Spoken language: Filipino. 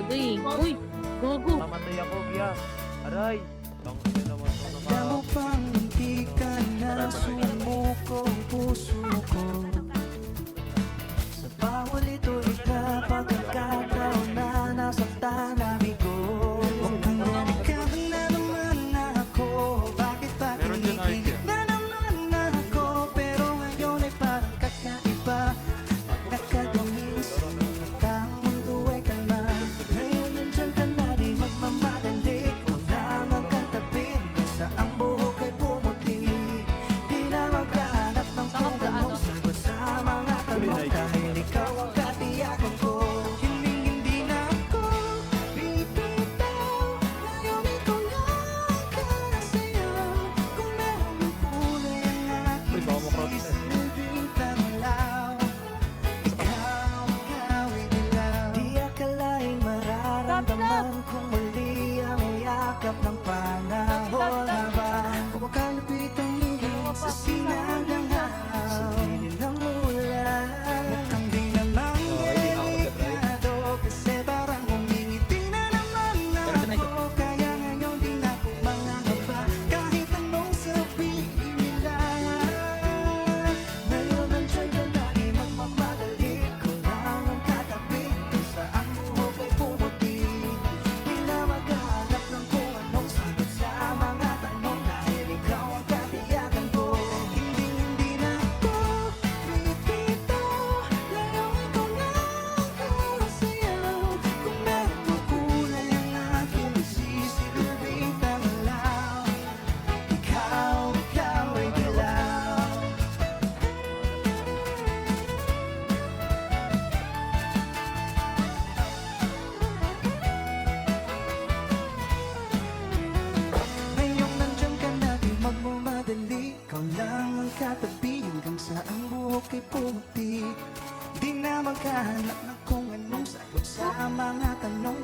Uy, gago. Mamatay ako, Gia. Aray. Tangin naman ito naman. Alam mo bang hindi ka na sumuko ang puso ko? Sa bawal ito'y na pagkakataon na nasaktan namin ko. Mukhang ikaw na naman ako. Bakit ba kinikilig na naman ako? Pero ngayon ay parang kakaiba. Nakagamis ang mundo ay kalma. Ngayon nandyan ka na di magmamadali. Kung lang ang katapid sa ang buhok ay pumuti. Di na magkahanap ng kung anong sagot sa mga tanong. Dahil ikaw ang katiyakan ko. Hindi na ako bibitaw. Ngayon ikaw lang kasaya. Kung meron ng kulay ang aking sisilbing tanglaw. Ikaw ay dilaw. Di akalaing mararamdaman kung muli ang yakap ng panahon. Habang kumakalapit ang higit sa sinag ng araw, sa lilim ng ulan. Mukhang di naman delikado, kasi parang umingiti na naman ako. Kaya ngayon di na ako mangangamba, kahit anong sabihin nila. Ngayon nandiyan ka na, di magmamadali. Ko lang ang katabi, kung saan buhok ay pumuti. Di na maghanap ng kung anong sagot sa mga tanong. Dahil ikaw ang katiyakan ko. Hindi na ako bibitaw. Ngayon ikaw lang kasayaw. Kung meron mo kulay ang aking sisilbing tanglaw. Ikaw ay dilaw. Ngayong nandyan ka na, di magmamadali. Ikaw lang ang katabi hanggang sa ang buhok ay pumuti. Di na maghahanap ng kung anong sagot sa mga tanong.